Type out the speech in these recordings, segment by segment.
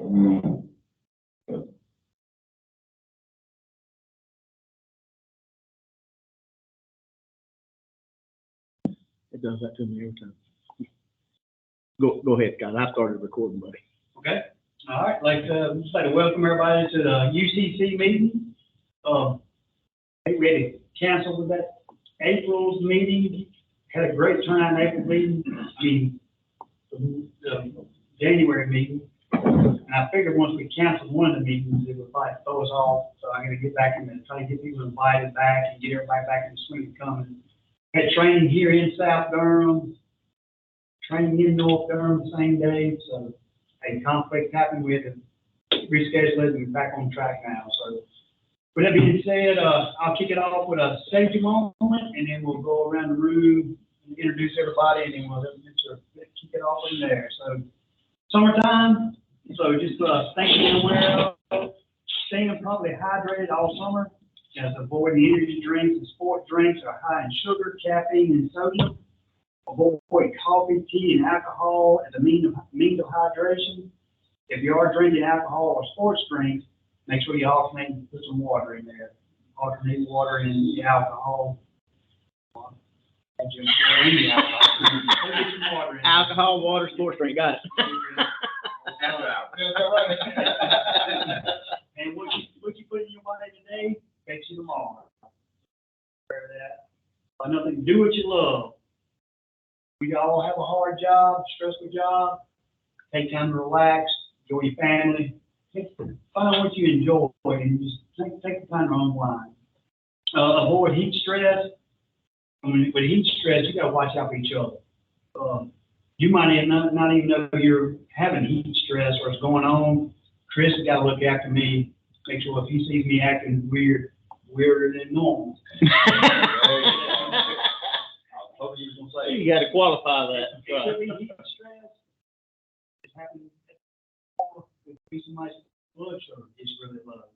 It does that to me every time. Go ahead, Scott. I started recording, buddy. Okay. All right. Just like to welcome everybody to the UCC meeting. They ready to cancel with that April's meeting. Had a great turnout in April meeting. The January meeting. And I figured once we canceled one of the meetings, it would probably throw us off. So I'm going to get back in and try to get people invited back and get everybody back in the swing of coming. Had training here in South Durham, training in North Durham the same day. So a conflict happened. We had to reschedule it and we're back on track now. So with that being said, I'll kick it off with a safety moment and then we'll go around the room and introduce everybody and then we'll kick it off from there. So summertime, so just things to be aware of. Staying probably hydrated all summer. As avoiding energy drinks and sport drinks are high in sugar, caffeine, and sodium. Avoid coffee, tea, and alcohol as a means of hydration. If you are drinking alcohol or sports drinks, make sure you alternate and put some water in there. Alternate water and the alcohol. Alcohol, water, sports drink. Got it. And what you put in your body today makes you tomorrow. Remember that. Another thing, do what you love. We all have a hard job, stressful job. Take time to relax, enjoy your family. Find what you enjoy and just take the time to unwind. Avoid heat stress. With heat stress, you got to watch out for each other. You might not even know you're having heat stress or it's going on. Chris has got to look after me. Make sure if he sees me acting weirder than normal. You got to qualify that. It could be heat stress. It's happening. It could be somebody's blood sugar is really low.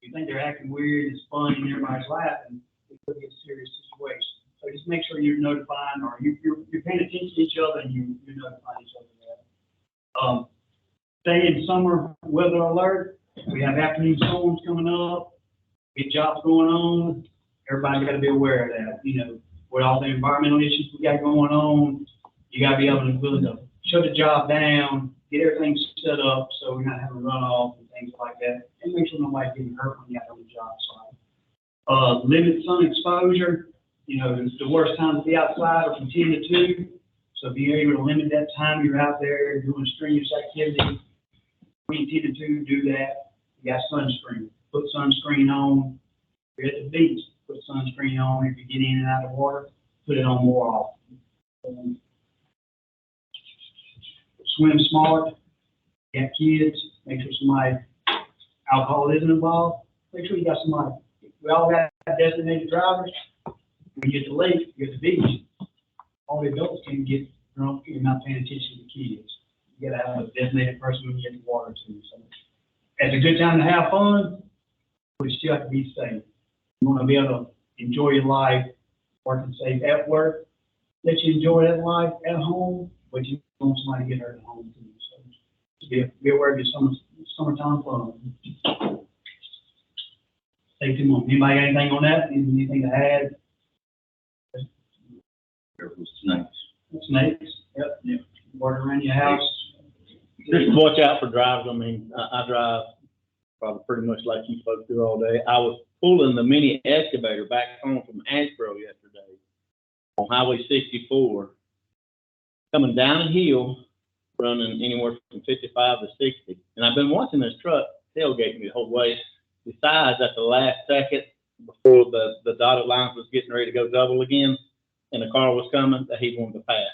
You think they're acting weird, it's funny, and everybody's laughing, it could be a serious situation. So just make sure you're notifying or you're paying attention to each other and you're notifying each other of that. Stay in summer weather alert. We have afternoon storms coming up. Big jobs going on. Everybody's got to be aware of that. You know, with all the environmental issues we got going on, you got to be able to shut the job down, get everything set up so we're not having runoff and things like that, and make sure nobody's getting hurt when you're out on the job site. Limit sun exposure. You know, the worst time to be outside are from 10 to 2. So if you're able to limit that time you're out there doing strenuous activity, between 10 to 2, do that. You got sunscreen. Put sunscreen on. If you're at the beach, put sunscreen on. If you get in and out of the water, put it on more often. Swim smart. You got kids, make sure alcohol isn't involved. Make sure you got somebody. We all got designated drivers. When you get to the lake, you get to the beach. All the adults can get drunk if you're not paying attention to the kids. You gotta have a designated person when you get the water too. So it's a good time to have fun, but you still have to be safe. You want to be able to enjoy your life, working safe at work. Let you enjoy that life at home, but you don't want somebody to get hurt at home too. So just be aware of your summertime fun. Safety moment. Anybody got anything on that? Anything to add? Snakes. Yep. Water around your house. Just watch out for drives. I mean, I drive probably pretty much like you folks do all day. I was pulling the mini excavator back home from Asheboro yesterday on Highway 64, coming down a hill, running anywhere from 55 to 60. And I've been watching this truck tailgating me the whole way. Besides, at the last second, before the dotted line was getting ready to go double again, and the car was coming, that he wanted to pass.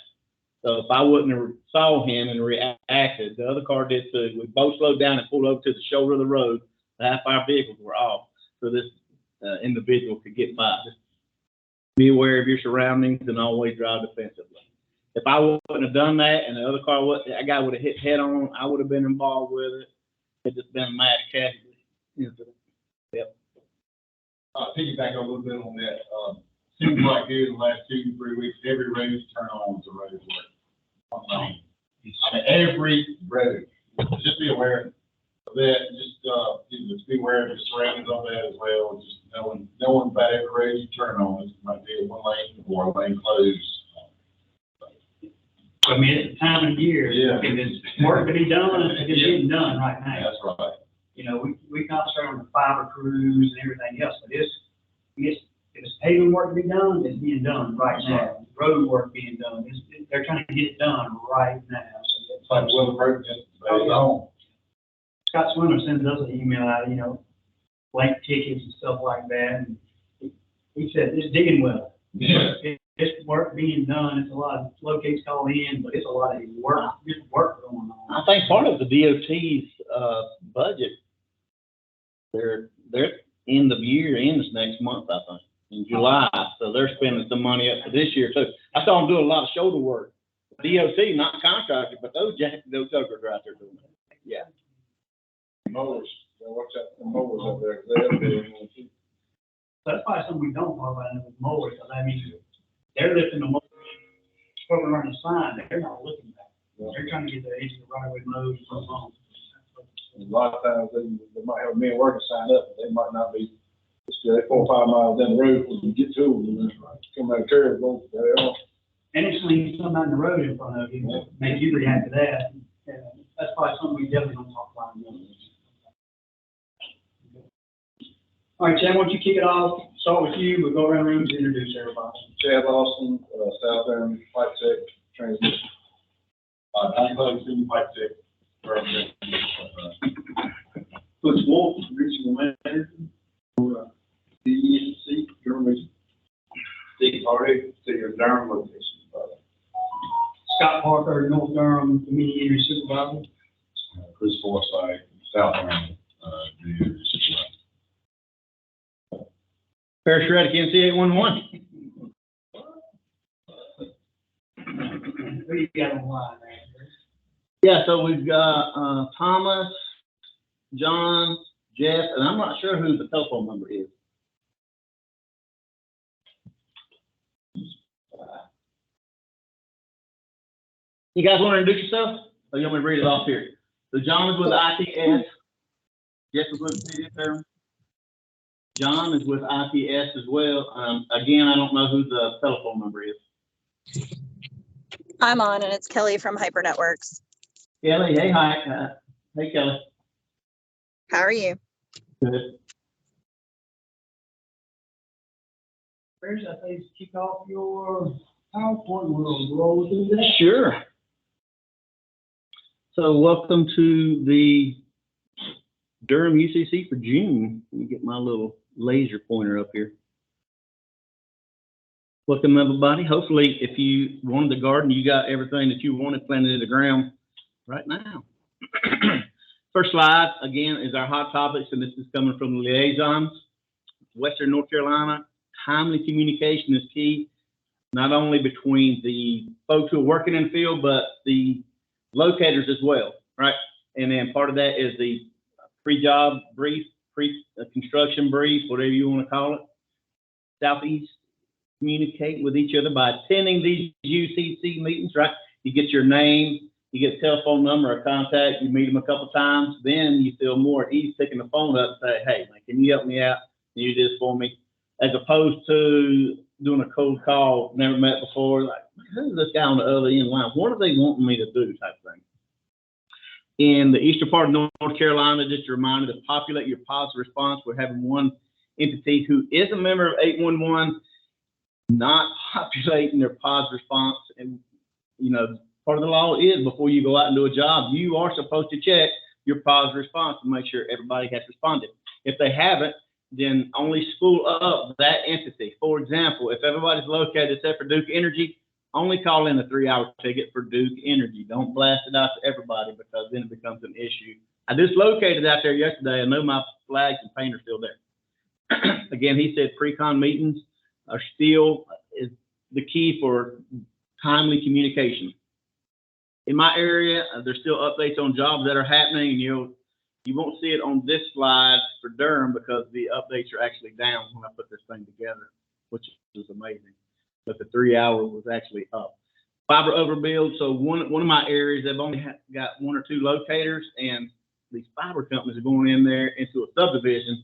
So if I wouldn't have saw him and reacted, the other car did too. We both slowed down and pulled over to the shoulder of the road. Half our vehicles were off, so this individual could get by. Just be aware of your surroundings and always drive defensively. If I wouldn't have done that and the other car, that guy would have hit head on, I would have been involved with it. It's just been a mass casualty incident. Yep. Piggyback a little bit on that. Seems like here the last 2 to 3 weeks, every road turn on is a road work. I mean, every road. Just be aware. for that, just, just be aware of the surroundings on that as well, just knowing about every road you turn on, it might be a one lane or a lane closed. I mean, it's the time of year. Yeah. If it's work to be done, it's getting done right now. That's right. You know, we concentrate on the fiber crews and everything else, but if it's paving work to be done, it's being done right now. Road work being done, they're trying to get it done right now. So It's like, well, the road just, Scott Swindler sends us an email out, you know, blank tickets and stuff like that. And he said, it's digging well. Yeah. It's work being done. It's a lot of locates called in, but it's a lot of work going on. I think part of the DOT's budget, their end of year ends next month, I think, in July. So they're spending some money up for this year too. I saw them do a lot of shoulder work. DOT, not contracted, but those jokers are out there doing it. Yeah. Mowers, watch out for mowers up there, 'cause they're doing it too. That's probably something we don't talk about with mowers, because I mean, they're lifting the mower, putting around the sign, they're not looking back. They're trying to get the edge of the right away mowed and so on. A lot of times they might have men working signed up, but they might not be, they're 4 or 5 miles down the road when you get to them, and then come out of curve, go, there they are. And it's leaving something out in the road in front of you, make you react to that. That's probably something we definitely don't talk about. All right, Chad, why don't you kick it off? Start with you. We'll go around the room to introduce everybody. Chad Lawson, Southern Pipe Tech Transmission. I'm going to Pipe Tech. Butch Wolf, regional manager for DEC, Durham region. Steve Hardy, to your Durham location. Scott Parker, North Durham Community Energy Supervisor. Chris Forsythe, Southern, Paris Reddick, NC 811. Who you got on line, man? Yeah, so we've got Thomas, John, Jeff, and I'm not sure who the telephone number is. You guys want to introduce yourself? Or you want me to read it off here? So John is with ITS. Jeff is with City of Durham. John is with ITS as well. Again, I don't know who the telephone number is. I'm on, and it's Kelly from Hyper Networks. Kelly, hey, hi. Hey, Kelly. How are you? Good. First, I think kick off your PowerPoint. We'll roll through that. Sure. So welcome to the Durham UCC for June. Let me get my little laser pointer up here. Welcome, everybody. Hopefully, if you wanted to garden, you got everything that you wanted planted in the ground right now. First slide, again, is our hot topics, and this is coming from the liaisons. Western North Carolina, timely communication is key, not only between the folks who are working in the field, but the locators as well, right? And then part of that is the pre-job brief, pre-construction brief, whatever you want to call it. Southeast, communicate with each other by attending these UCC meetings, right? You get your name, you get a telephone number or contact, you meet them a couple times, then you feel more at ease picking the phone up and say, hey, man, can you help me out? Can you do this for me? As opposed to doing a cold call, never met before, like, who's this guy on the other end of the line? What are they wanting me to do type thing? In the eastern part of North Carolina, just a reminder to populate your positive response. We're having one entity who is a member of 811 not populating their positive response. And, you know, part of the law is before you go out and do a job, you are supposed to check your positive response to make sure everybody has responded. If they haven't, then only spool up that entity. For example, if everybody's located except for Duke Energy, only call in a 3-hour ticket for Duke Energy. Don't blast it out to everybody because then it becomes an issue. I just located out there yesterday. I know my flags and paint are still there. Again, he said pre-con meetings are still is the key for timely communication. In my area, there's still updates on jobs that are happening, and you won't see it on this slide for Durham because the updates are actually down when I put this thing together, which is amazing. But the 3-hour was actually up. Fiber overbuild. So one of my areas, they've only got 1 or 2 locators, and these fiber companies are going in there into a subdivision,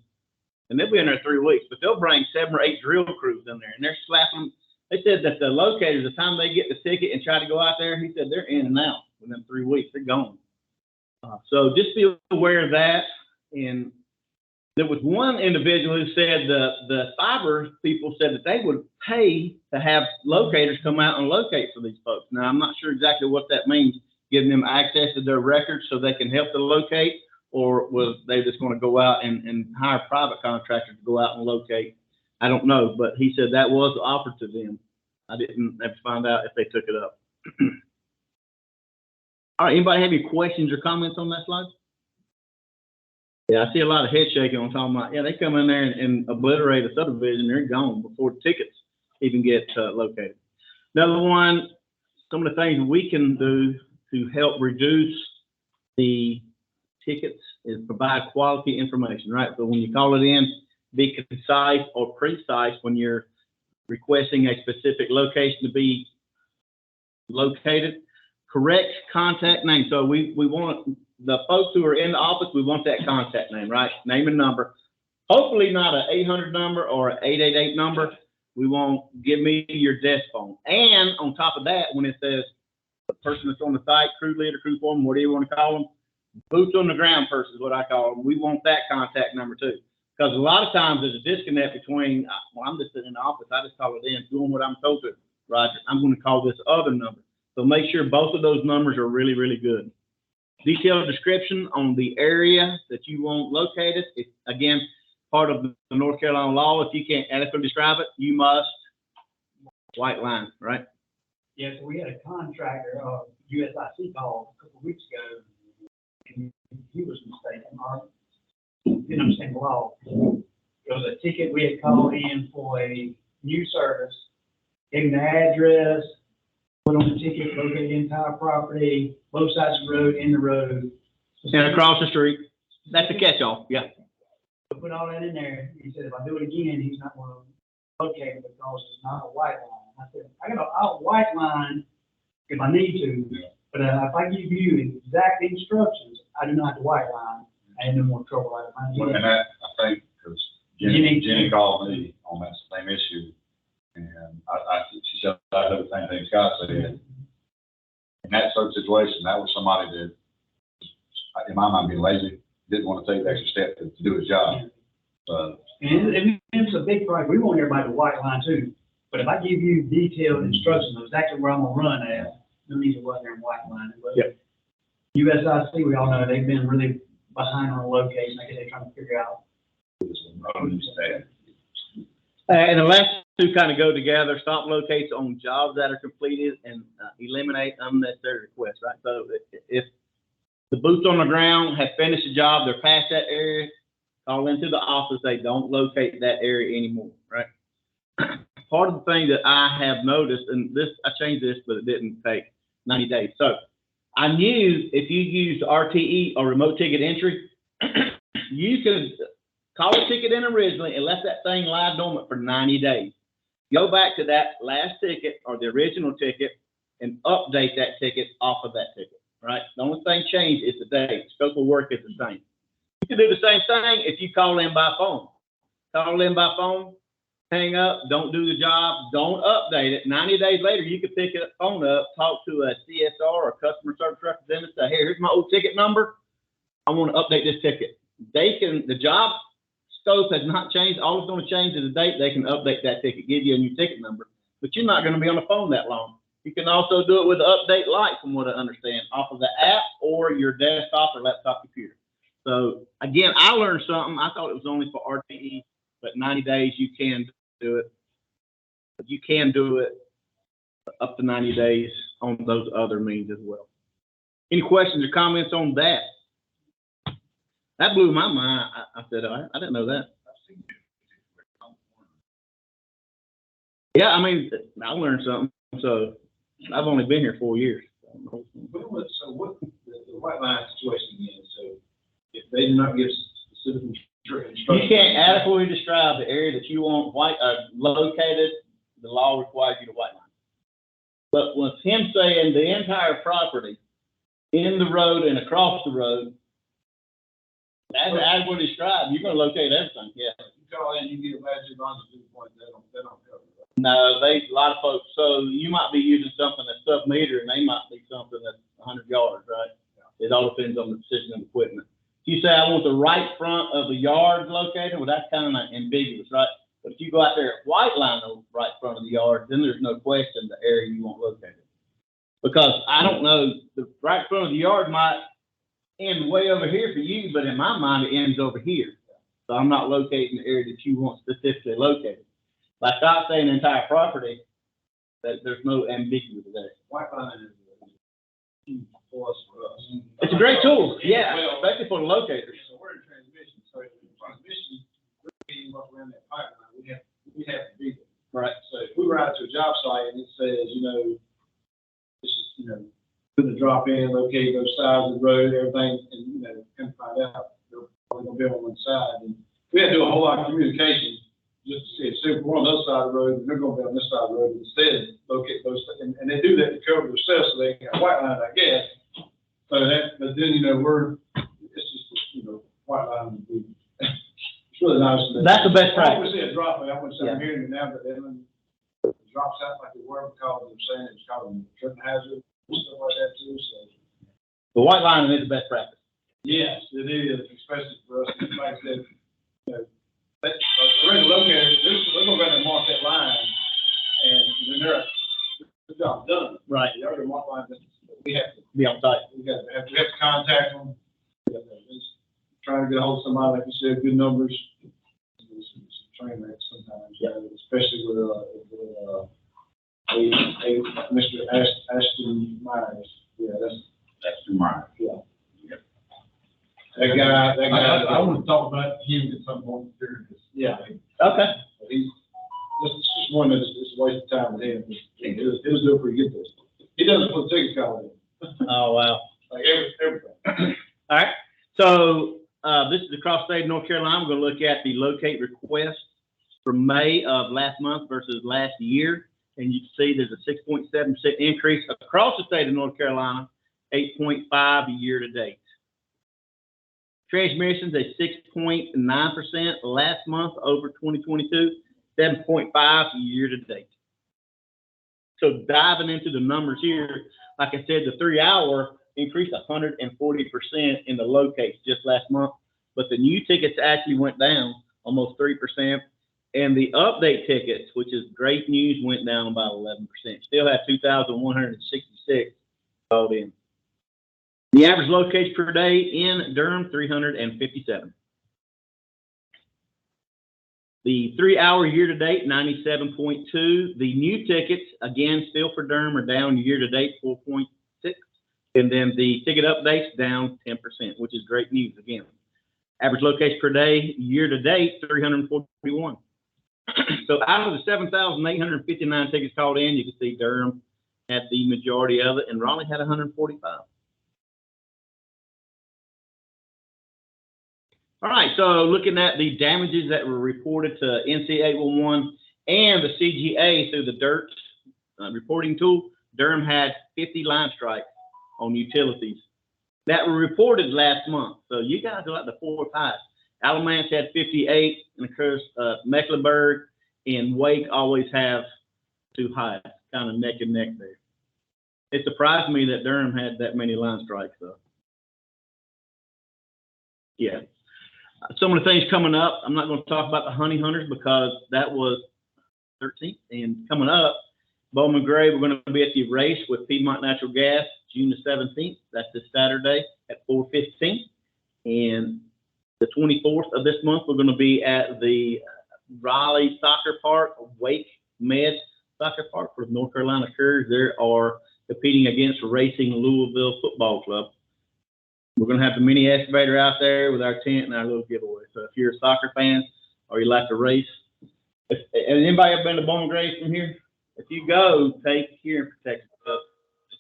and they'll be in there 3 weeks, but they'll bring 7 or 8 drill crews in there, and they're slapping. They said that the locators, the time they get the ticket and try to go out there, he said they're in and out within 3 weeks. They're gone. So just be aware of that. And there was one individual who said the fiber people said that they would pay to have locators come out and locate for these folks. Now, I'm not sure exactly what that means, giving them access to their records so they can help to locate, or was they just going to go out and hire private contractors to go out and locate? I don't know, but he said that was offered to them. I didn't have to find out if they took it up. All right, anybody have any questions or comments on that slide? Yeah, I see a lot of head shaking on talking about, yeah, they come in there and obliterate a subdivision, they're gone before the tickets even get located. Another one, some of the things we can do to help reduce the tickets is provide quality information, right? So when you call it in, be concise or precise when you're requesting a specific location to be located. Correct contact name. So we want the folks who are in the office, we want that contact name, right? Name and number. Hopefully not an 800 number or an 888 number. We want give me your desk phone. And on top of that, when it says the person that's on the site, crew leader, crew foreman, whatever you want to call them, boots on the ground person is what I call them. We want that contact number too. Because a lot of times there's a disconnect between, well, I'm just sitting in the office, I just call it in, doing what I'm told to. Roger, I'm going to call this other number. So make sure both of those numbers are really, really good. Detailed description on the area that you want located. It's, again, part of the North Carolina law. If you can't adequately describe it, you must white line, right? Yeah, so we had a contractor, USIC called a couple of weeks ago, and he was mistaken, or didn't understand the law. It was a ticket we had called in for a new service, gave him the address, put on the ticket, located the entire property, both sides of the road, in the road. And across the street. That's a catch-all, yeah. We put all that in there. He said, if I do it again, he's not going to locate it because it's not a white line. I said, I'll white line if I need to, but if I give you exact instructions, I do not have to white line. I had no more trouble out of my Well, and that, I think, because Jenny called me on that same issue, and she said, I heard the same thing Scott said. In that sort of situation, that was somebody that, in my mind, being lazy, didn't want to take the extra step to do his job. And it's a big price. We want everybody to white line too. But if I give you detailed instructions of exactly where I'm going to run at, no need to go out there and white line it. But yep. USIC, we all know they've been really behind on the location. I guess they're trying to figure out. And the last two kind of go together. Stop locates on jobs that are completed and eliminate unnecessary requests, right? So if the boots on the ground have finished the job, they're past that area, call into the office, they don't locate that area anymore, right? Part of the thing that I have noticed, and this, I changed this, but it didn't take 90 days. So I knew if you used RTE or remote ticket entry, you could call a ticket in originally and let that thing lie dormant for 90 days. Go back to that last ticket or the original ticket and update that ticket off of that ticket, right? The only thing changed is the date. Scope of work is the same. You can do the same thing if you call in by phone. Call in by phone, hang up, don't do the job, don't update it. 90 days later, you can pick the phone up, talk to a CSR or customer service representative, say, hey, here's my old ticket number. I want to update this ticket. They can, the job scope has not changed. All it's going to change is the date. They can update that ticket, give you a new ticket number, but you're not going to be on the phone that long. You can also do it with the update light, from what I understand, off of the app or your desktop or laptop computer. So again, I learned something. I thought it was only for RTE, but 90 days you can do it. You can do it up to 90 days on those other means as well. Any questions or comments on that? That blew my mind. I said, I didn't know that. Yeah, I mean, I learned something. So I've only been here 4 years. So what the white line situation is, so if they do not give specific instructions. You can't adequately describe the area that you want located, the law requires you to white line. But with him saying the entire property in the road and across the road, As we described, you're gonna locate everything, yeah. You call in, you get a magic longitude point, they don't cover it. No, a lot of folks, so you might be using something that's sub-meter and they might be something that's 100 yards, right? It all depends on the position of equipment. If you say, I want the right front of the yard located, well, that's kind of ambiguous, right? But if you go out there at white line the right front of the yard, then there's no question the area you want located. Because I don't know, the right front of the yard might end way over here for you, but in my mind, it ends over here. So I'm not locating the area that you want specifically located. Like I say, an entire property, that there's no ambiguity there. White line is huge plus for us. It's a great tool, yeah, especially for the locators. So we're in transmission, so transmission, we're being up around that pipeline, we have to be there. Right. So if we were out to a job site and it says, this is, put the drop in, locate those sides of the road, everything, and, come find out, they're probably gonna be on one side. And we had to do a whole lot of communication just to see it. So if we're on the other side of the road, and they're gonna be on this side of the road instead, locate those, and they do that to cover themselves, so they got white line, I guess. So that, but then, it's just, white line would be, it's really nice. That's the best I practice. would say a drop, I wouldn't say I'm Yeah. hearing it now, but then it drops out like it were because they're saying it's called a tripping hazard, stuff like that too, so. The white line is the best practice. Yes, it is, especially for us, like I said, but the regular locator, they're gonna go ahead and mark that line, and when they're, the job's done. Right. The other mark line, we have to, Be on site. we have to contact them. We have to just try to get a hold of somebody, like you said, good numbers. It's a train wreck sometimes, especially with Mr. Ashton Myers. Yeah, that's too much. yeah. That guy. I want to talk about him at some point during this. Yeah. Okay. He's just one that's just a waste of time with him. He'll do it pretty good this. He doesn't put tickets calling in. Oh, wow. Like everything. All right. So this is across the state of North Carolina. We're going to look at the locate requests from May of last month versus last year. And you can see there's a 6.7% increase across the state of North Carolina, 8.5 year to date. Transmissions a 6.9% last month over 2022, 7.5 year to date. So diving into the numbers here, like I said, the 3 hour increased 140% in the locates just last month, but the new tickets actually went down almost 3%. And the update tickets, which is great news, went down about 11%. Still have 2,166 called in. The average locates per day in Durham, 357. The 3 hour year to date, 97.2. The new tickets, again, still for Durham, are down year to date, 4.6. And then the ticket updates down 10%, which is great news again. Average locates per day, year to date, 341. So out of the 7,859 tickets called in, you can see Durham had the majority of it, and Raleigh had 145. All right, so looking at the damages that were reported to NC 811 and the CGA through the DIRT reporting tool, Durham had 50 line strikes on utilities that were reported last month. So you guys are like the fourth highest. Alamance had 58, and of course, Mecklenburg and Wake always have two highest, kind of neck and neck there. It surprised me that Durham had that many line strikes, though. Yeah. Some of the things coming up, I'm not going to talk about the honey hunters because that was 13th. And coming up, Bowman Gray, we're going to be at the race with Piedmont Natural Gas, June the 17th. That's this Saturday at 4:15. And the 24th of this month, we're going to be at the Raleigh Soccer Park, Wake Med Soccer Park for the North Carolina Courage. They are competing against Racing Louisville Football Club. We're going to have the mini excavator out there with our tent and our little giveaway. So if you're a soccer fan or you like to race, has anybody ever been to Bowman Gray from here? If you go, take hearing protection. The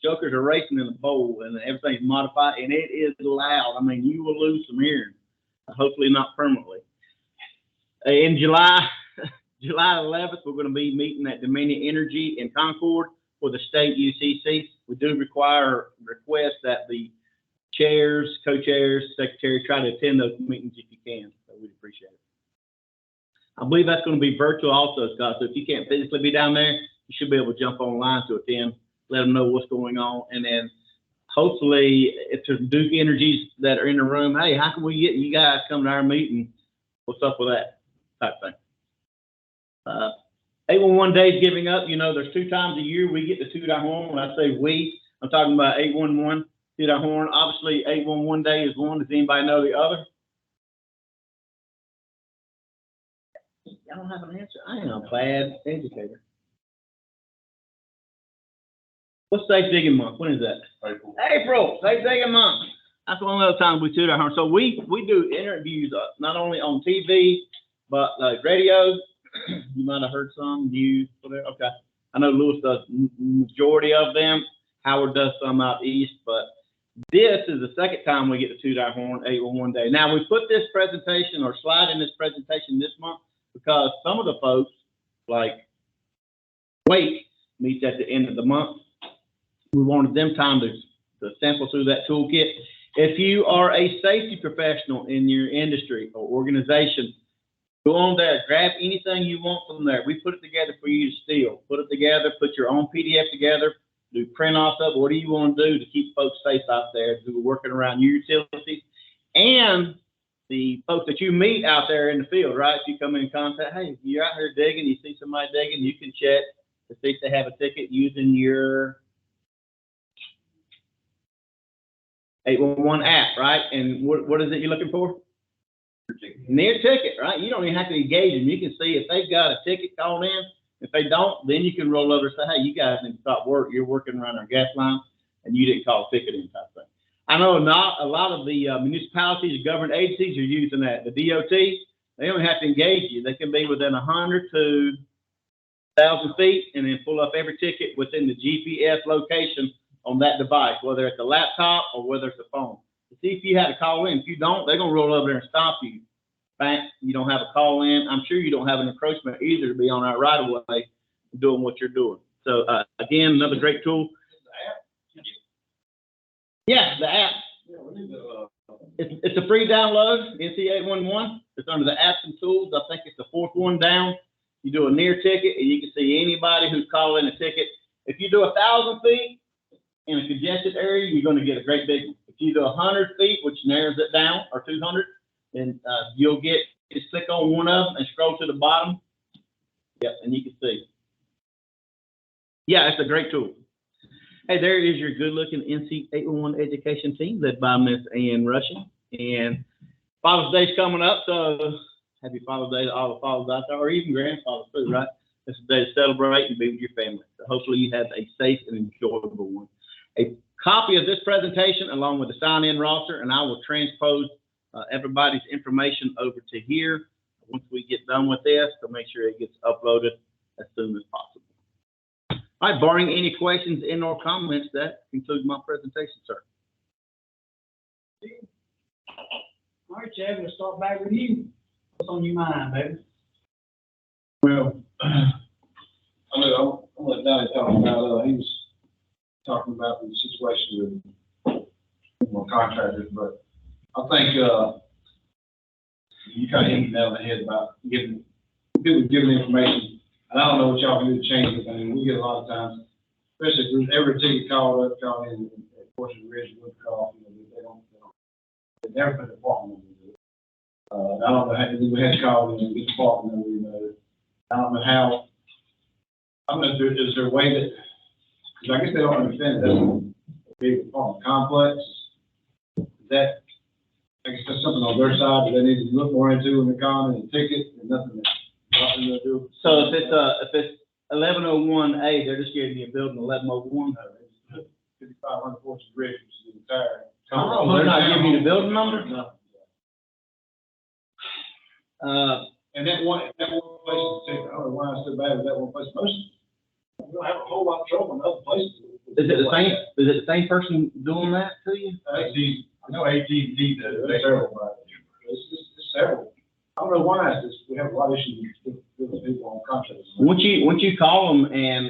jokers are racing in the bowl and everything's modified and it is loud. I mean, you will lose some hearing. Hopefully not permanently. In July 11th, we're going to be meeting at Dominion Energy in Concord for the state UCC. We do request that the chairs, co-chairs, secretary, try to attend those meetings if you can. So we'd appreciate it. I believe that's going to be virtual also, Scott. So if you can't physically be down there, you should be able to jump online to attend, let them know what's going on. And then hopefully if there's Duke Energies that are in the room, hey, how can we get you guys come to our meeting? What's up with that type thing? 811 days giving up. You know, there's 2 times a year we get to toot our horn. When I say we, I'm talking about 811 toot our horn. Obviously, 811 day is one. Does anybody know the other? I don't have an answer. I am a bad educator. What's Safe Digging Month? When is that? April. Safe Digging Month. That's one of those times we toot our horn. So we do interviews not only on TV, but like radio. You might have heard some news, whatever. Okay. I know Lewis does majority of them. Howard does some out east, but this is the second time we get to toot our horn 811 day. Now we put this presentation or slide in this presentation this month because some of the folks like Wake meets at the end of the month. We wanted them time to sample through that toolkit. If you are a safety professional in your industry or organization, go on there, grab anything you want from there. We put it together for you to steal. Put it together, put your own PDF together, do print offs of what do you want to do to keep folks safe out there who are working around your utilities and the folks that you meet out there in the field, right? If you come in contact, hey, if you're out here digging, you see somebody digging, you can check to see if they have a ticket using your 811 app, right? And what is it you're looking for? Near ticket, right? You don't even have to engage them. You can see if they've got a ticket called in. If they don't, then you can roll over and say, hey, you guys need to stop work. You're working around our gas line and you didn't call a ticket in type thing. I know not a lot of the municipalities, government agencies are using that. The DOT, they don't have to engage you. They can be within 100 to 1,000 feet and then pull up every ticket within the GPS location on that device, whether it's a laptop or whether it's a phone. To see if you had to call in. If you don't, they're going to roll over there and stop you. Fact, you don't have a call in. I'm sure you don't have an encroachment either to be on our right of way doing what you're doing. So again, another great tool. Yeah, the app. It's a free download, NC811. It's under the apps and tools. I think it's the 4th one down. You do a near ticket and you can see anybody who's calling a ticket. If you do 1,000 feet in a congested area, you're going to get a great big one. If you do 100 feet, which narrows it down, or 200, then you'll get, just click on one of them and scroll to the bottom. Yep, and you can see. Yeah, it's a great tool. Hey, there is your good-looking NC811 education team led by Miss Ann Rushing. And Father's Day's coming up, so happy Father's Day to all the fathers out there, or even grandfathers too, right? This is a day to celebrate and be with your family. So hopefully you have a safe and enjoyable one. A copy of this presentation along with the sign-in roster, and I will transpose everybody's information over to here once we get done with this to make sure it gets uploaded as soon as possible. All right, barring any questions and or comments, that concludes my presentation, sir. All right, Chad, we'll start back with you. What's on your mind, baby? Well, I know I'm let Donnie talk about, he was talking about the situation with more contractors, but I think, you kind of hit the nail on the head about giving information. And I don't know what y'all can do to change it. I mean, we get a lot of times, especially if there's every ticket called in, of course, the Ridge would call, they never put the department number. I don't know how we had to call in and get the department number, you know. I don't know how, is there a way that, because I guess they don't understand that's a big apartment complex. Is that, I guess that's something on their side that they need to look more into in the comment and ticket and nothing to do. So if it's 1101A, they're just giving you a building 1101. 5500 Fortune Bridge, which is the entire. Oh, they're not giving you the building number? No. And that one place, I don't know why it's so bad with that one place. Most, we don't have a whole lot of trouble in other places. Is it the same? Is it the same person doing that to you? I know AT&T does. It's terrible, but it's several. I don't know why it's just, we have a lot of issues with people on contracts. Once you call them and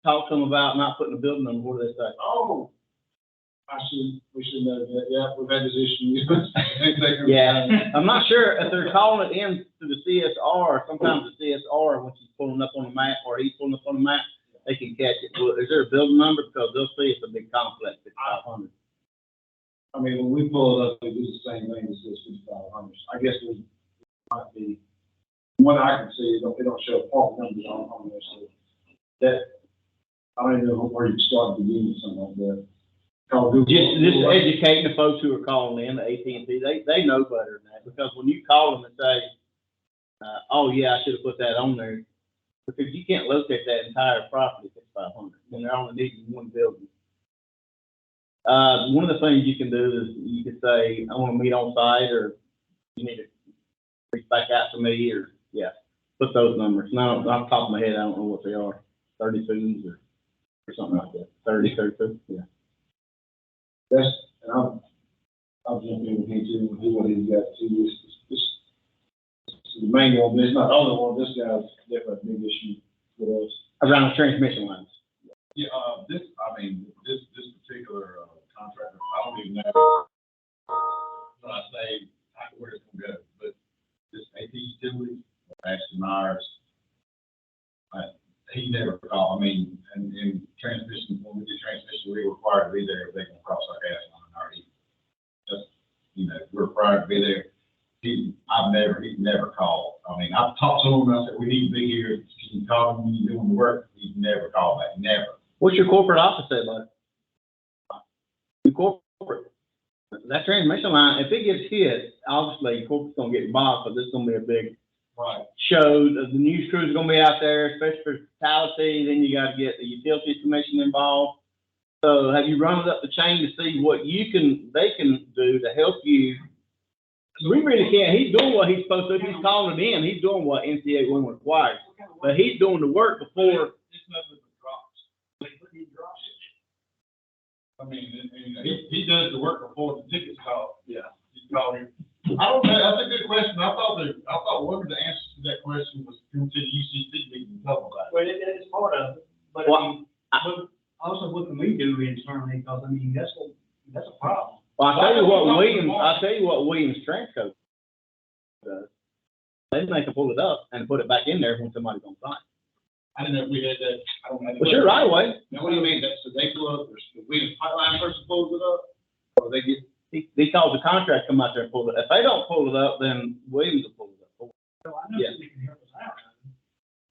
talk to them about not putting a building number, what do they say? Oh, We should know that, yeah, we've had this issue. Yeah, I'm not sure if they're calling it in to the CSR, sometimes the CSR, when she's pulling up on the map, or he's pulling up on the map, they can catch it. Well, is there a building number? Because they'll see it's a big complex, it's 500. I mean, when we pull it up, we do the same thing as this 5,500. I guess there might be, from what I can see, they don't show part numbers on there, so that, I don't even know where you start to begin with something like that. Just educating the folks who are calling in, the AT&T, they know better than that, because when you call them and say, oh yeah, I should have put that on there, because you can't locate that entire property if it's 500, and they're only needing one building. One of the things you can do is you can say, I want to meet on site, or you need to reach back out to me, or, yeah, put those numbers. Now, off the top of my head, I don't know what they are, 32s or something like that, 32, yeah. That's, and I'll jump in with him too, and do what he's got to do. This is the main one, but it's not the only one. This guy's definitely a big issue with us. Around the transmission lines. Yeah, this particular contractor, I don't even know when I say where it's gonna go, but this AP utility, Ashton Myers, he never called. I mean, and transmission, when we do transmission, we're required to be there if they can cross our gas line or heat. Just, you know, we're required to be there. He never called. I mean, I've talked to him, I said, we need to be here. Can you call him when you're doing the work? He never called back, never. What's your corporate office say about it? Your corporate, that transmission line, if it gets hit, obviously your corporate's gonna get involved, because it's gonna be a big Right. show. The news crews are gonna be out there, especially for fatality. Then you gotta get the utilities commission involved. So have you run it up the chain to see what they can do to help you? We really can't. He's doing what he's supposed to do. He's calling it in. He's doing what NCA 1 requires. But he's doing the work before. It's nothing but drops. I mean, he does the work before the tickets call. Yeah. He's calling. I don't know, that's a good question. I thought one of the answers to that question was come to the UCC meeting and talk about it. Well, it's part of it, but Well, I mean, also what can we do internally, because I mean, that's a problem. Well, I'll tell you what Williams Transco does. They make them pull it up and put it back in there when somebody's on site. I didn't know if we had that. I don't know. But you're right away. Now, what do you mean? So they pull up, the Williams pipeline person pulls it up, or they get? They call the contract, come out there and pull it. If they don't pull it up, then Williams will pull it up. So I know Yeah. somebody can help us out.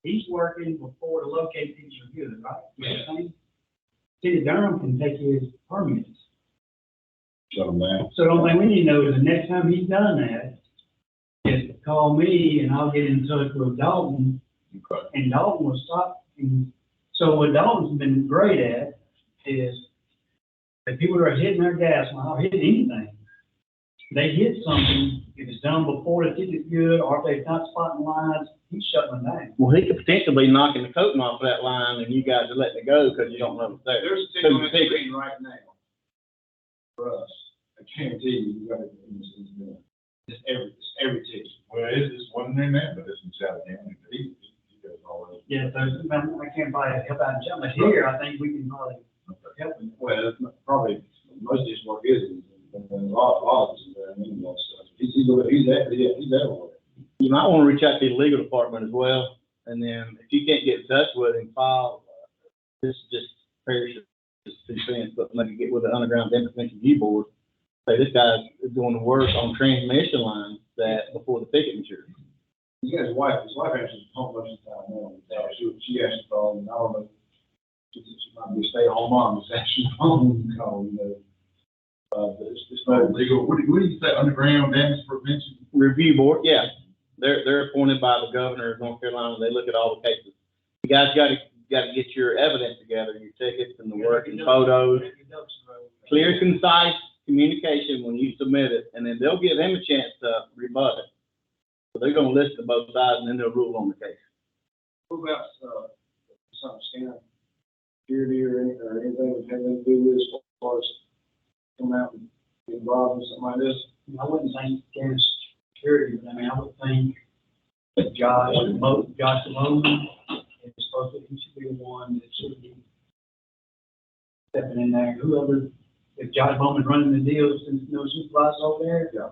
He's working before the locate things are good, right? Yeah. City of Durham can take his permits. Shut them down. So the only thing we need to know is the next time he's done that, is to call me and I'll get in touch with Dalton, Okay. and Dalton will stop. And so what Dalton's been great at is that people that are hitting their gas line or hitting anything, they hit something, if it's done before the ticket's good, or if they're not spotting lines, he's shutting them down. Well, he could potentially be knocking the coating off that line, and you guys are letting it go because you don't know it's there. There's a ticket on that screen right now for us. I guarantee you got it in this, it's every ticket. Well, it's one in there, but it's in South County. He does all that. Yeah, so I can't buy a couple out of jump, but here, I think we can probably help them. Well, it's probably, most of his work is, and a lot of it's in there anyway, so he's everywhere. You might want to reach out to the legal department as well, and then if you can't get in touch with him, file, this is just perishes 2 cents, but maybe get with the Underground Intervention Review Board. Say, this guy is doing the work on transmission lines that before the ticket matures. He has his wife actually home most of the time now. She actually called, and I don't know, she might be a stay-at-home mom, it's actually home call, you know. But it's not Legal, what do you say, Underground Damage Prevention? Review Board, yeah. They're appointed by the governor of North Carolina. They look at all the cases. You guys got to get your evidence together, your tickets and the work and photos. Clear, concise communication when you submit it, and then they'll give him a chance to rebut it. So they're going to listen to both sides, and then they'll rule on the case. What about, some scan security or anything that has to do with as far as come out and get involved in something like this? I wouldn't think gas security, but I mean, I would think that Josh Logan is supposed to, he should be the one that should be stepping in there, whoever if Josh Bowman's running the deals, since no supervisor over there. Yeah.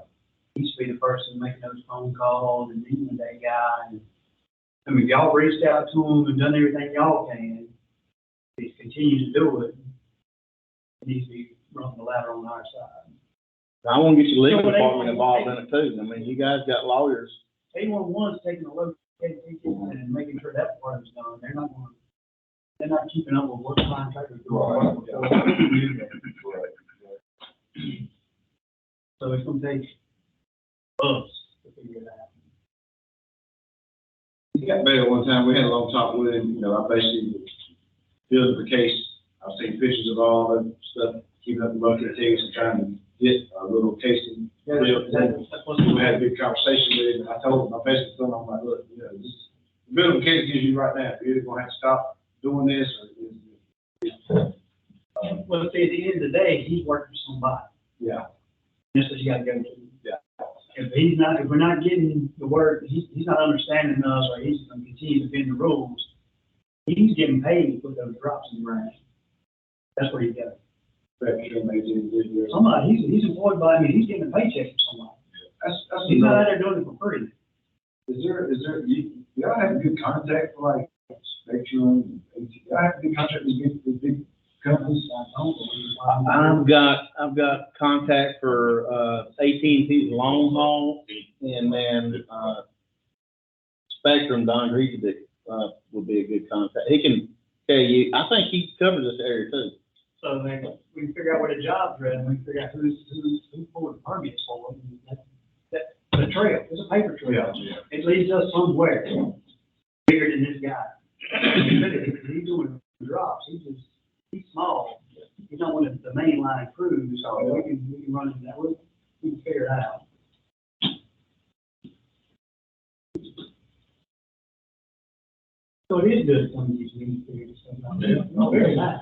He should be the person making those phone calls and meeting with that guy. And, I mean, y'all reached out to him and done everything y'all can. He's continuing to do it. He needs to be running the ladder on our side. I want to get your legal So, department involved in it too. I mean, you guys got lawyers. 811's taking a look at it and making sure that part is done. They're not keeping up with what contractors do. Right. So it's gonna take us to figure it out. He got better one time. We had a long talk with him. You know, I basically filled the case. I've seen pictures of all the stuff, keeping up the bucket case and trying to get a little casing. That's what We had a big conversation with him, and I told him, I basically told him, I'm like, look, you know, this, the minimum case gives you right now. You're either gonna have to stop doing this or. Well, see, at the end of the day, he's working for somebody. Yeah. That's what you gotta go to. Yeah. If we're not getting the word, he's not understanding us, or he's gonna continue to bend the rules, he's getting paid to put those drops in the ground. That's where he goes. Somebody, he's employed by me, he's getting a paycheck from somebody. That's He's not out there doing it for free. Is there, y'all have good contact for like Spectrum, y'all have good contact with big companies? I've got contact for, AT&T's long haul, and then, Spectrum, Don Greasy, would be a good contact. He can tell you, I think he covers this area too. So then we can figure out where the jobs are at, and we can figure out who's pulling the permits for it. The trail, it's a paper trail. Yeah. It leads us somewhere bigger than this guy. He's doing drops, he's small. He's not one of the main line crews, so we can run into that, we can figure it out. So it is good, some of these meetings, figure this stuff out. Yeah. No, very nice.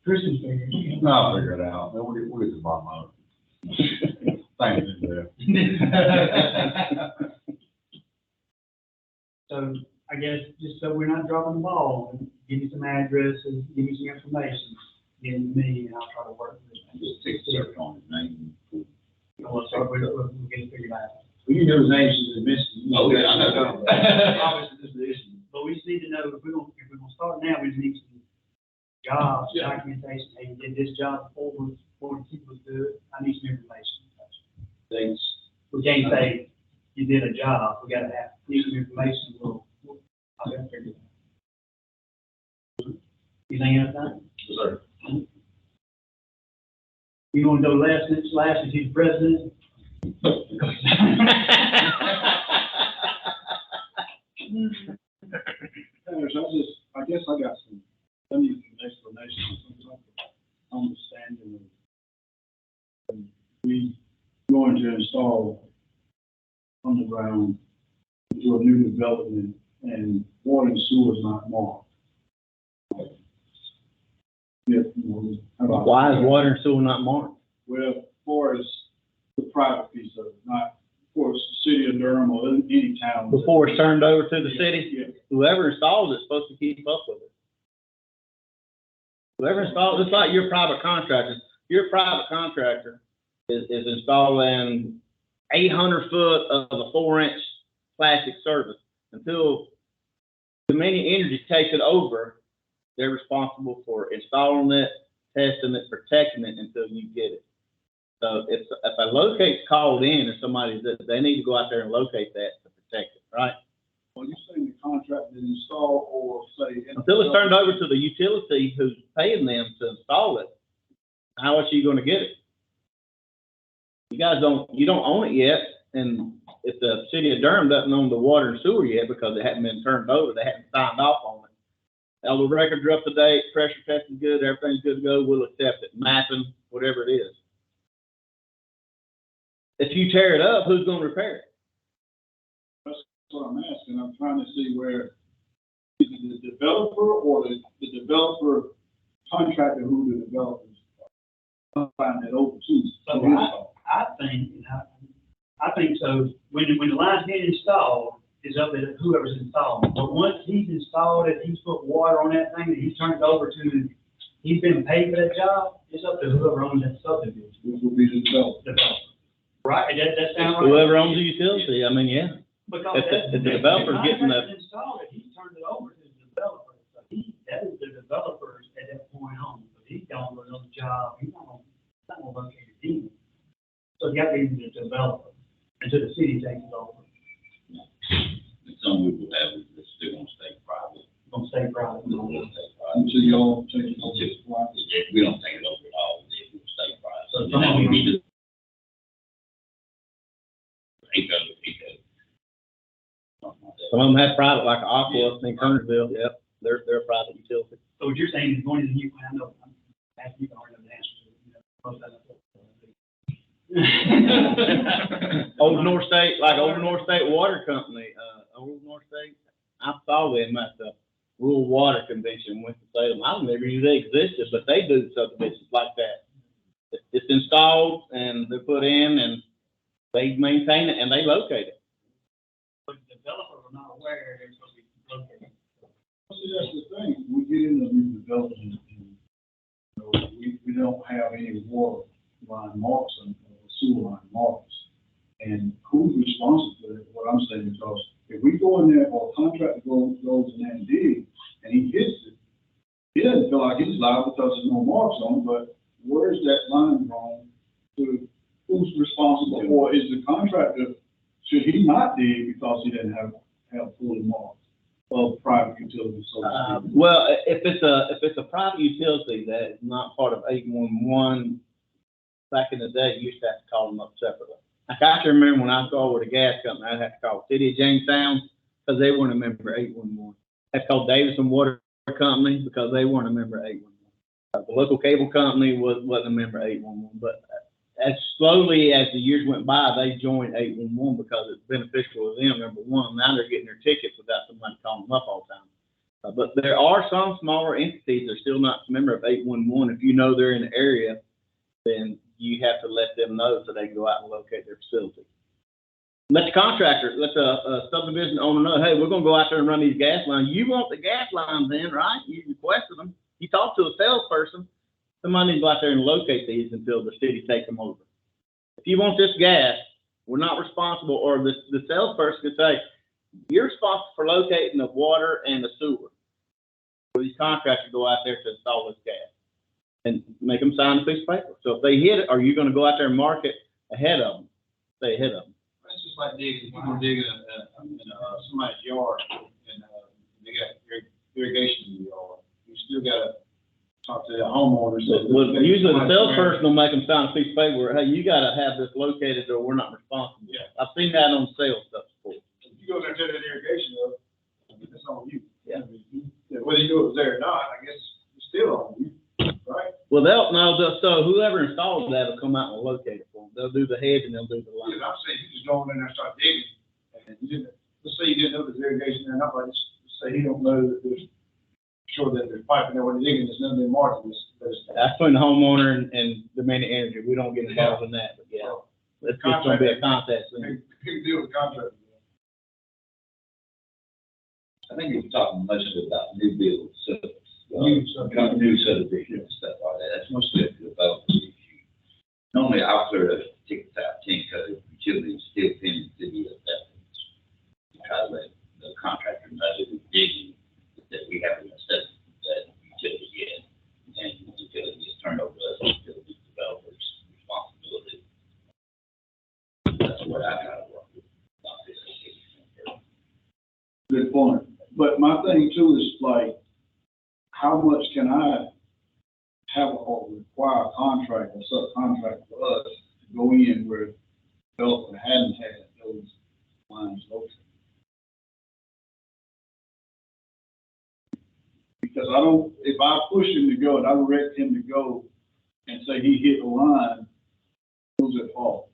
Christian figure. No, I'll figure it out. We'll get to the bottom of it. Thank you, So I guess just so we're not dropping the ball, give me some addresses, give me some information, give it to me, and I'll try to work with it. Just take a search on his name. We'll start with, we'll get it figured out. You know his name, she's missing. Oh, yeah, I know. Obviously, this is the issue. But we just need to know, if we're gonna start now, we just need some jobs, Yeah. documentation, hey, you did this job before the people do it, I need some information. Thanks. We can't say, you did a job, we gotta need some information, I'll get it figured out. You think that's time? Sir. You wanna go last since he's president? I guess I got some explanations, some understanding of. We going to install underground into a new development, and water and sewer is not marked. Yeah, Why is water and sewer not marked? Well, for as the private piece of it, not for the city of Durham or any town. Before it's turned over to the city? Yeah. Whoever installs it's supposed to keep up with it. Whoever installs, it's like your private contractor. Your private contractor is installing 800 foot of a 4-inch plastic service. Until Dominion Energy takes it over, they're responsible for installing it, testing it, protecting it until you get it. So if a locate's called in and somebody, they need to go out there and locate that to protect it, right? Well, you're saying the contract is installed or say. Until it's turned over to the utility who's paying them to install it, how else are you gonna get it? You don't own it yet, and if the city of Durham doesn't own the water and sewer yet because it hadn't been turned over, they hadn't signed off on it. All the records are up to date, pressure test is good, everything's good to go, we'll accept it, mapping, whatever it is. If you tear it up, who's gonna repair it? That's what I'm asking. I'm trying to see where, is it the developer or the developer contractor who the developers are? Find that over to. So I think so, when the line's being installed, it's up to whoever's installing. But once he's installed it, he's put water on that thing, and he's turned it over to he's been paid for that job, it's up to whoever owns that subdivision. Which will be the developer. Right, that sound right? Whoever owns the utility, I mean, yeah. Because If the developer's getting the, contractor installed it, he turned it over to the developer, so that is the developers at that point on, so he's gonna go on the job, he's not gonna locate it either. So you have to be the developer, until the city takes it over, Some people have, it's still gonna stay private. gonna stay private. It's gonna stay private. Until y'all take it over. We don't take it over at all, it will stay private. So And then we need to. some of them have private, like Aqua in Kernersville, yep, they're a private utility. So what you're saying is going to the new, I know, I'm asking you to hard enough to answer, you know, most of that. Old North State, like Old North State Water Company, Old North State, I saw them at the Rural Water Convention in Winston-Salem. I never knew they existed, but they do subdivisions like that. It's installed and they're put in and they maintain it and they locate it. But the developer was not aware they're supposed to be located. See, that's the thing, we get into new development, and, you know, we don't have any water line marks and sewer line marks. And who's responsible for it, what I'm saying, because if we go in there, or a contractor goes in there and digs, and he hits it, he doesn't feel like he's liable because there's no marks on it, but where's that line drawn to, who's responsible, or is the contractor, should he not dig because he didn't have fully marked of private utilities? So to speak? Well, if it's a private utility that is not part of 811, back in the day, you used to have to call them up separately. Like I can remember when I started with a gas company, I'd have to call City of Jamestown because they weren't a member of 811. I had to call Davison Water Company because they weren't a member of 811. The local cable company wasn't a member of 811, but as slowly as the years went by, they joined 811 because it's beneficial to them, number one. Now they're getting their tickets without somebody calling them up all the time. But there are some smaller entities that are still not a member of 811. If you know they're in the area, then you have to let them know so they can go out and locate their facility. Let the contractor, let the subdivision owner know, hey, we're gonna go out there and run these gas lines. You want the gas lines in, right? You requested them. You talk to a salesperson. Somebody needs to go out there and locate these until the city takes them over. If you want this gas, we're not responsible, or the salesperson could say, you're responsible for locating the water and the sewer. So these contractors go out there to install this gas and make them sign a piece of paper. So if they hit it, are you gonna go out there and mark it ahead of them? Stay ahead of them. It's just like digging, people digging in somebody's yard, and they got irrigation in the yard. You still gotta talk to the homeowner. Well, usually the salesperson will make them sign a piece of paper where, hey, you gotta have this located or we're not responsible. Yeah. I've seen that on sales stuff before. If you go there and tell that irrigation though, it's on you. Yeah. Whether you knew it was there or not, I guess it's still on you, right? Well, so whoever installs that will come out and locate it for them. They'll do the hedge and they'll do the line. Yeah, I'm saying you just go in there and start digging, and you didn't, let's say you didn't know there's irrigation there, not like, just say he don't know that there's, sure that there's piping there when you're digging, there's nothing marked, That's between the homeowner and Dominion Energy. We don't get involved in that, but yeah. It's just gonna be a contest thing. Big deal with contractors. I think you're talking mostly about new builds, so. New subdivision. New subdivision and stuff like that, that's mostly a development issue. Normally, I'll clear a ticket out 10 code, utilities still pending city acceptance. Try to let the contractor know that we're digging, that we haven't accepted that utility yet. And the utility is turned over to us, utility developers' responsibility. That's what I gotta work with. Not this. Good point. But my thing too is like, how much can I have or require a contract or subcontract for us to go in where the developer hadn't had those lines located? Because if I push him to go and I direct him to go and say he hit the line, who's at fault?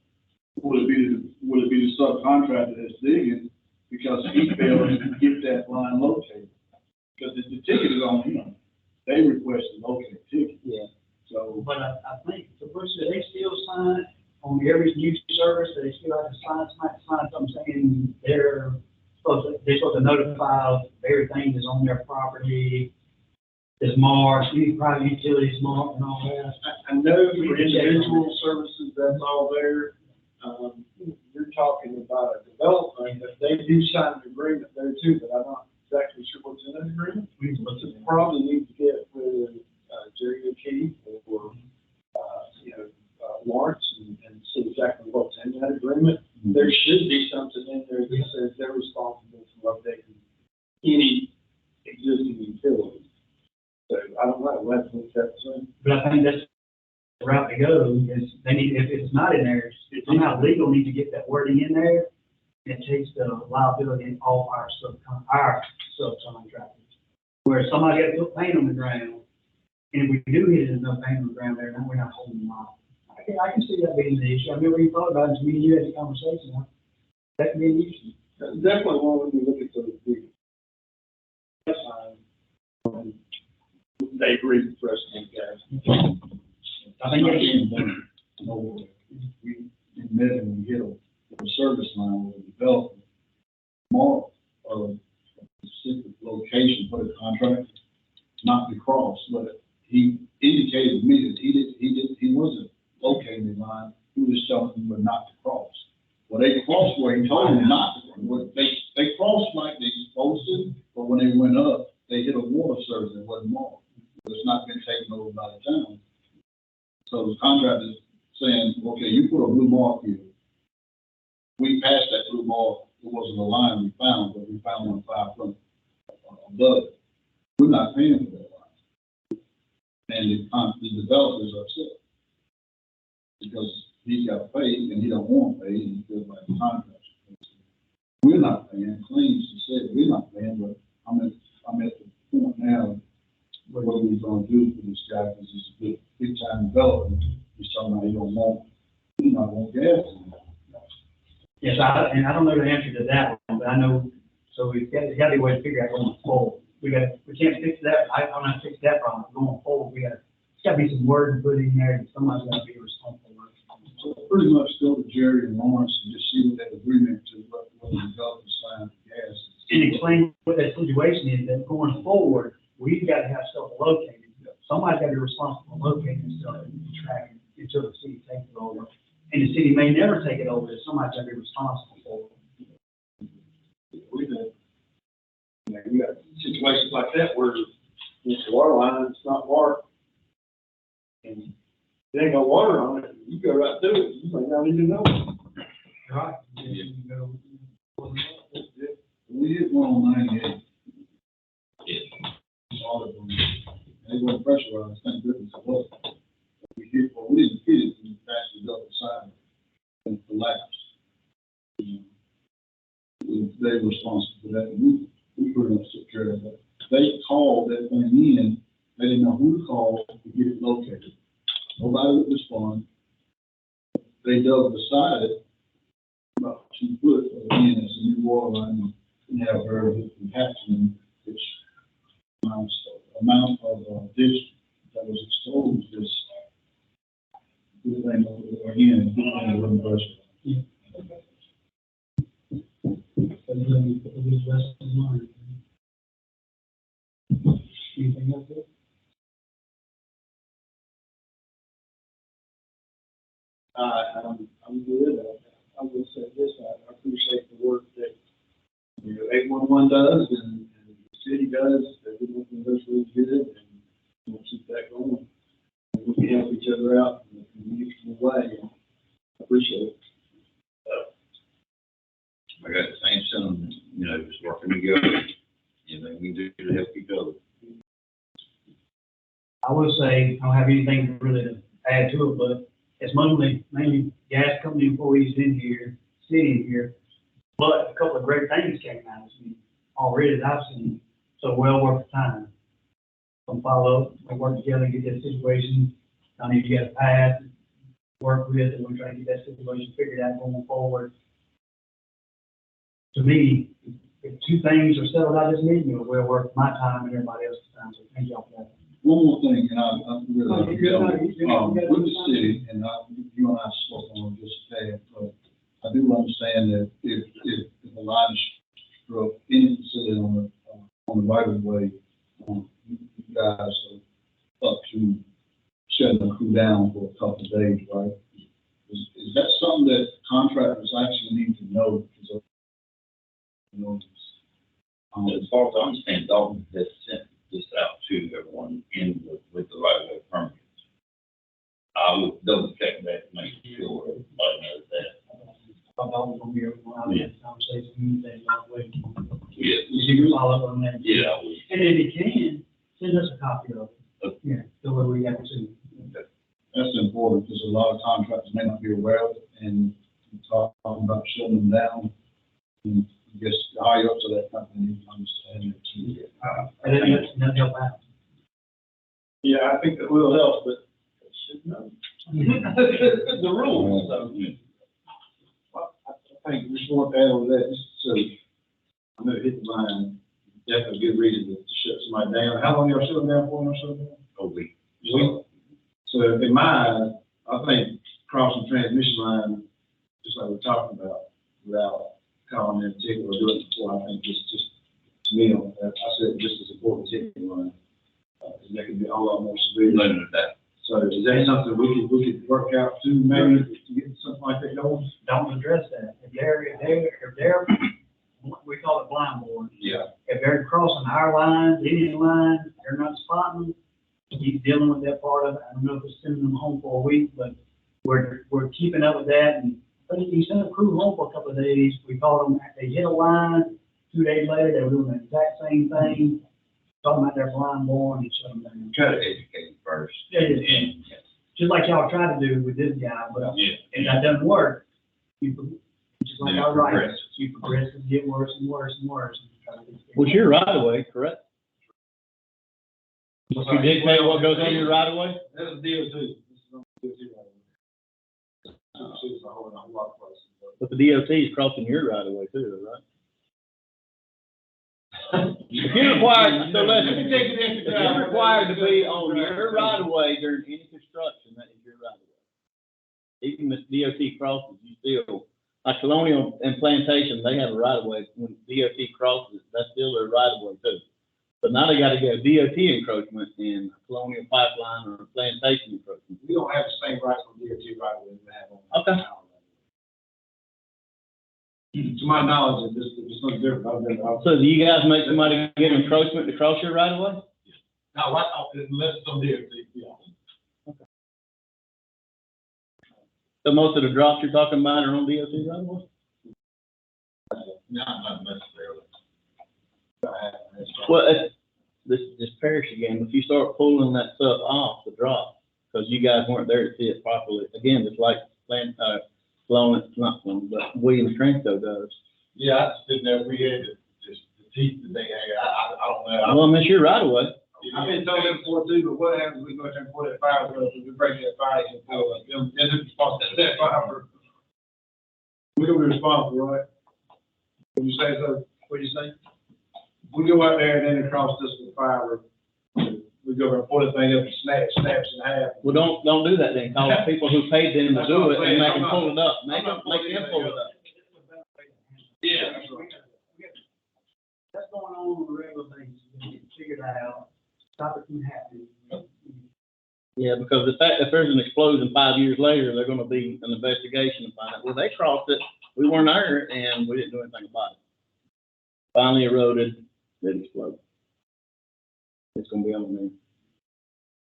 Would it be the subcontractor that's digging because he failed to get that line located? Because the ticket is on him. They requested locate ticket. Yeah. So. But I think, the person, they still sign on every new service, they still have to sign something saying they're supposed to notify everything is on their property. There's Mars, any private utilities, Mars and all that. I know for individual services, that's all there. You're talking about a development, if they do sign an agreement there too, but I'm not exactly sure what's in that agreement. We probably need to get with, Jerry O'Keefe or, Lawrence and see exactly what's in that agreement. There should be something in there that says they're responsible for updating any existing utilities. So I don't know, we'll have to look at that. But I think that's the route to go, is they need, if it's not in there, it's somehow legal need to get that wording in there. It takes the liability off our subcontractors. Where somebody got to put paint on the ground, and if we do hit it, there's no paint on the ground there, then we're not holding them off. I can see that being the issue. I remember you thought about it, me and you had a conversation, that can be an issue. Definitely one when you look at those big. They agree with the rest of these guys. I think that's We admit and we hit a service line with a developer, mark of a specific location for the contract, not to cross, but he indicated to me that he wasn't locating the line, he was just telling them not to cross. Well, they crossed where he told them not to, they crossed like they supposed to, but when they went up, they hit a water service that wasn't marked. It's not been taken over by the town. So the contractor is saying, okay, you put a blue mark here. We passed that blue mark, it wasn't a line we found, but we found one 5 foot above it. We're not paying for that line. And the developer's upset because he's got paid and he don't want to pay, and he feels like the contractor. We're not paying, claims to say we're not paying, but I'm at the point now, what are we gonna do for this guy, because he's a big time developer. He's talking about he not want gas. Yes, and I don't know the answer to that one, but I know, so there's got to be a way to figure out going forward. We can't fix that, I'm not fix that problem, going forward, there's got to be some word put in there, and somebody's got to be responsible. So pretty much go to Jerry and Lawrence and just see what that agreement to what the developer signed for gas. And explain what that situation is, that going forward, we've got to have stuff located. Somebody's got to be responsible for locating stuff and tracking until the city takes it over. And the city may never take it over, somebody's got to be responsible for it. We got situations like that where it's a water line, it's not marked. And it ain't got water on it, you go right through it, you might not even know. Right. We hit one on 98. All of them. And they weren't pressurized, thank goodness it was. We didn't hit it, we actually got the side and collapsed. They were responsible for that, and we pretty much took care of that. They called that thing in, they didn't know who to call to get it located. Nobody would respond. They dug beside it, about 2 foot, again, it's a new water line, and have very good compaction, which amount of ditch that was exposed is good thing again, good thing it wasn't pressure. Anything else? I'm good. I will say this, I appreciate the work that, 811 does and the city does, everything does really good, and we'll keep that going. And we can help each other out in a mutual way. I appreciate it. I got the same sentiment, just working together, anything we do to help each other. I will say, I don't have anything really to add to it, but it's mainly gas company employees in here, sitting here. But a couple of great things came out of this meeting already that I've seen, so well worth the time. Some follow up, we work together and get that situation. I need to get a path, work with, and we're trying to get that situation figured out going forward. To me, if 2 things are settled out of this meeting, it will worth my time and everybody else's time, so thank y'all for that. One more thing, and I'm really, with the city, and you and I spoke on just a tad, but I do understand that if a line is struck, any facility on the right of way, you guys shutting the crew down for a couple of days, right? Is that something that contractors actually need to know? Because, you know, As far as I understand, Dalton has sent this out to everyone with the right of way permits. I will double check that to make sure everybody knows that. I thought that was gonna be a conversation, you think, like, wait. Yeah. You can follow up on that. Yeah, I will. And if you can, send us a copy of it. Okay. Yeah, so what we have to see. that's important, because a lot of contractors may not be aware of it, and talking about shutting them down. And I guess the higher ups of that company need to understand it too. And that'll help out. Yeah, I think that will help, but it should know. The rules, so. Well, I think we just want to add on that, just so, I know it hit the line, definitely a good reason to shut somebody down. How long y'all shut them down for, A week. So in my eyes, I think crossing transmission line, just like we're talking about, without calling in a ticket or doing it before, I think just to me, I said just as important as hitting line. And that could be a whole lot more severe. No, that. So is that something we could work out too, maybe, to get something like that going? Don't address that. If they're, we call it blind board. Yeah. If they're crossing our lines, any line, they're not spotting, keep dealing with that part of it. I don't know if it's sending them home for a week, but we're keeping up with that. And but if you send a crew home for a couple of days, we call them, they hit a line, 2 days later, they were doing the exact same thing, talking about their blind board and shut them down. Try to educate first. Yeah, yeah. And, Just like y'all tried to do with this guy, but yeah. if that doesn't work, just like Then it our rights, progresses. you progress and get worse and worse and worse. Was your right of way, correct? Did you dictate what goes on your right of way? That's a DOT. This is on DOT right away. It's a whole lot of places. But the DOT is crossing your right of way too, right? If you're required, so listen, if you're required to be on your right of way during any construction, that is your right of way. Even if DOT crosses, you still, like Colonial and Plantation, they have a right of way. When DOT crosses, that's still their right of way too. But now they gotta get DOT encroachment in Colonial Pipeline or Plantation encroachment. We don't have the same rights on DOT right away we have on. Okay. To my knowledge, it's no different. I've been. So do you guys make somebody get encroachment to cross your right of way? No, right, unless it's on DOT, yeah. So most of the drops you're talking about are on DOT right of way? No, not necessarily. Well, this parish again, if you start pulling that stuff off the drop, because you guys weren't there to see it properly, again, just like not Sloan, but Williams Transco does. Yeah, I just didn't know if we had just the teeth that they had. I don't know. Well, I miss your right of way. I've been told that before too, but what happens, we go out there and pull that fire, if we break that fire, and pull it, they're responsible for that fire. We're gonna be responsible, right? When you say so, what do you say? We go out there and then it crosses us with fire, we go over and pull the thing up and snaps in half. Well, don't do that then. Call the people who paid them to do it and make them pull it up. Make them pull it up. Yeah, that's right. That's going on a regular basis, figure that out, stop it from happening. Yeah, because if there's an explosion 5 years later, they're gonna be an investigation to find out, well, they crossed it, we weren't there, and we didn't do anything about it. Finally eroded, it exploded. It's gonna be on me.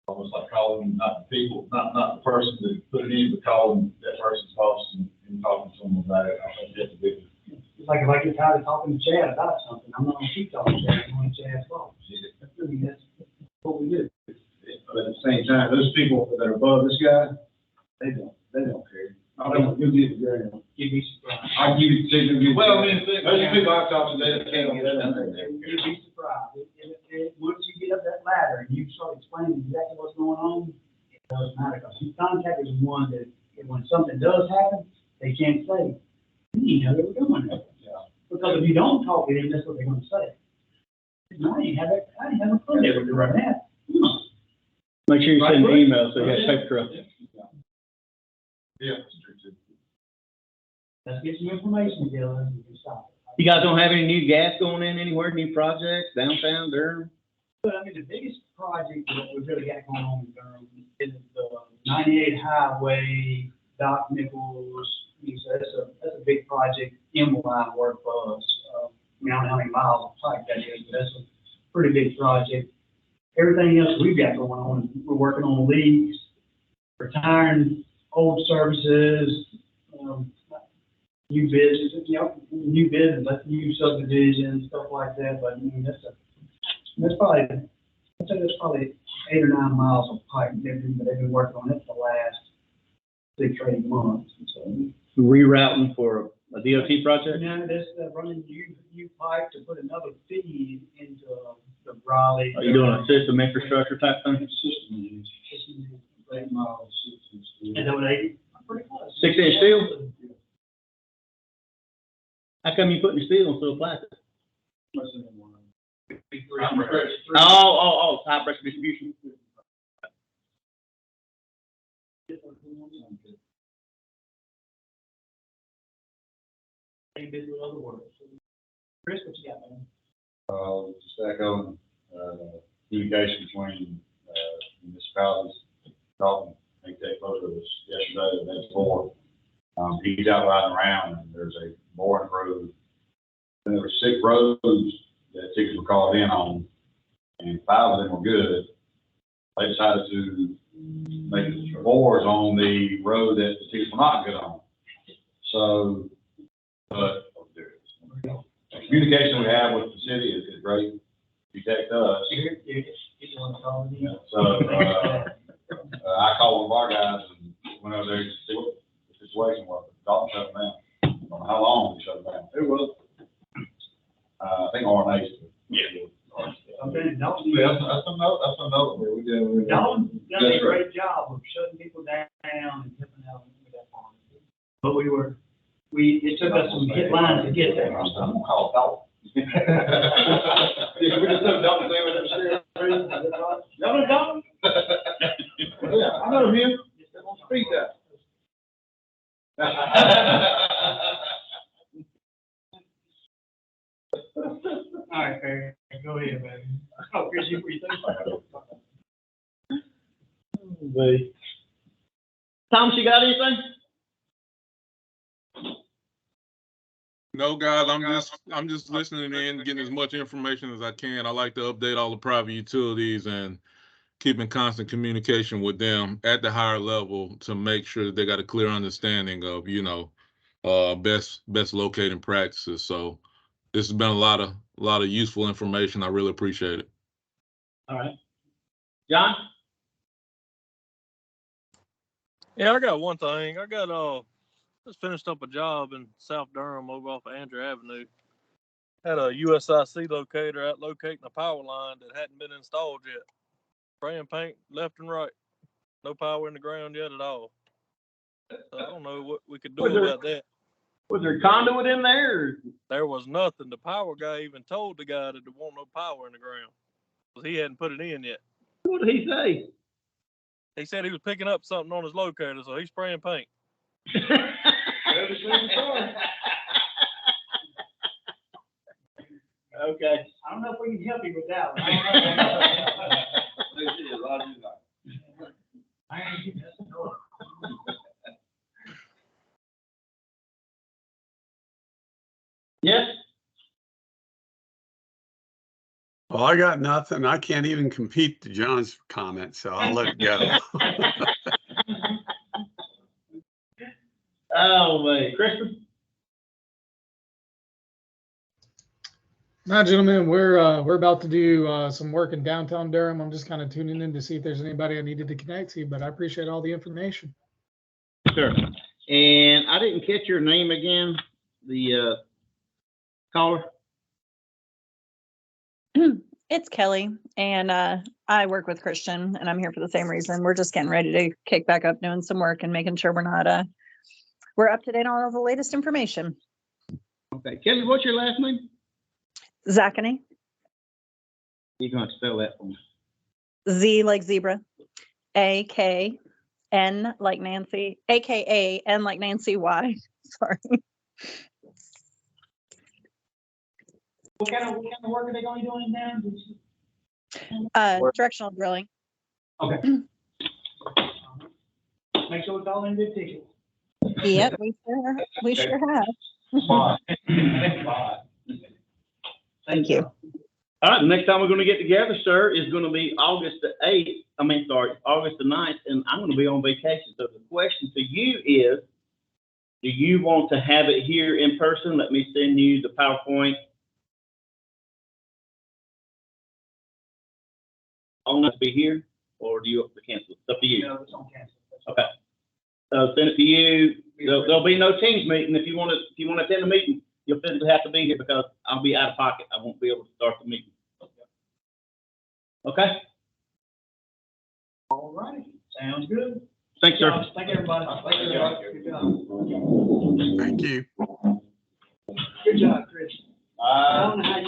Almost like calling not the people, not the person that put it in, but calling that person's boss and talking to them about it. I think that's a big. It's like if I get tired of talking to Chad about something, I'm not gonna keep talking to Chad, I'm gonna Chad's fault. I mean, that's what we do. But at the same time, those people that are above this guy, they don't care. I don't, you'll get the ground. You'd be surprised. I'll give you, take them. Well, I mean, Those people I talk to, they can't get that. You'd be surprised. Once you get up that ladder and you start explaining exactly what's going on, it doesn't matter, because you contact is one that, when something does happen, they can't say, you know, they were doing that. Because if you don't talk to them, that's what they're gonna say. No, I didn't have a clue they were doing that. Make sure you send an email so you have paper trail. Yeah. Let's get some information together and we can stop it. You guys don't have any new gas going in anywhere, new projects, downtown, Durham? But I mean, the biggest project that we've really got going on in Durham is the 98 highway, Doc Nichols. So that's a big project, in-line work for us. I mean, I don't know how many miles of pipe that is, but that's a pretty big project. Everything else we've got going on, we're working on leaks, retiring old services, new business, new business, like new subdivisions, stuff like that. But I mean, that's probably, I'd say that's probably 8 or 9 miles of pipe they've been working on it for the last 6 or 8 months. So, Rerouting for a DOT project? now that's running new pipe to put another feed into the Raleigh. Are you doing a system infrastructure type thing? System is 8 miles, 6 And then when they, pretty close. 6-inch steel? How come you putting steel instead of plastic? Oh, high pressure distribution. Same business with other words. Chris, what you got, man? Just echoing, communication between, municipalities, Dalton, I think that closure was yesterday, the day before. He's out riding around, and there's a boring road. And there were 6 roads that tickets were called in on, and 5 of them were good. They decided to make bores on the road that the tickets were not good on. So, but the communication we have with the city is great. You text us. So, I called one of our guys and went over there to see what the situation was. Dalton shut them down. I don't know how long they shut them down. It was. I think RNA. Okay, Dalton. Yeah, that's another way we did. Dalton done a great job of shutting people down and helping out with that part. But it took us some hit lines to get there. I'm gonna call Dalton. Yeah, we just took Dalton's name and everything. Y'all know Dalton? Yeah, I know him. Speak that. All right, Barry, go ahead, baby. Oh, Chris, you think? Tom, you got anything? No, guys, I'm just listening in, getting as much information as I can. I like to update all the private utilities and keep in constant communication with them at the higher level to make sure that they got a clear understanding of, best locating practices. So this has been a lot of useful information. I really appreciate it. All right. John? Yeah, I got one thing. Just finished up a job in South Durham over off of Andrew Avenue. Had a USIC locator out locating a power line that hadn't been installed yet. Spraying paint left and right. No power in the ground yet at all. So I don't know what we could do about that. Was there conduit in there? Or? There was nothing. The power guy even told the guy that there wasn't no power in the ground because he hadn't put it in yet. What did he say? He said he was picking up something on his locator, so he's spraying paint. Okay. I don't know if we can help you with that one. Yes? Well, I got nothing. I can't even compete to John's comment, so I'll let it go. Oh, man. Kristen? Now, gentlemen, we're about to do some work in downtown Durham. I'm just kind of tuning in to see if there's anybody I needed to connect to, but I appreciate all the information. Sure. And I didn't catch your name again, the caller. It's Kelly, and I work with Christian, and I'm here for the same reason. We're just getting ready to kick back up, doing some work and making sure we're up to date on all the latest information. Okay. Kelly, what's your last name? Zachany. You're going to spell that for me. Z like zebra. A-K-N like Nancy. A-K-A-N like Nancy Y. Sorry. What kind of work are they going to be doing down? Directional drilling. Okay. Make sure it's all in good tickets. Yep, we sure have. Spot. Thank you. All right, the next time we're gonna get together, sir, is gonna be August the 8th, August the 9th, and I'm gonna be on vacation. So the question to you is, do you want to have it here in person? Let me send you the PowerPoint. I'll not be here, or do you want to cancel? It's up to you. No, it's on cancel. Okay. So send it to you. There'll be no Teams meeting. If you want to attend the meeting, you'll physically have to be here because I'll be out of pocket. I won't be able to start the meeting. Okay? All right, sounds good. Thanks, sir. Thank you, everybody. Good job. Thank you. Good job, Chris. I don't know how you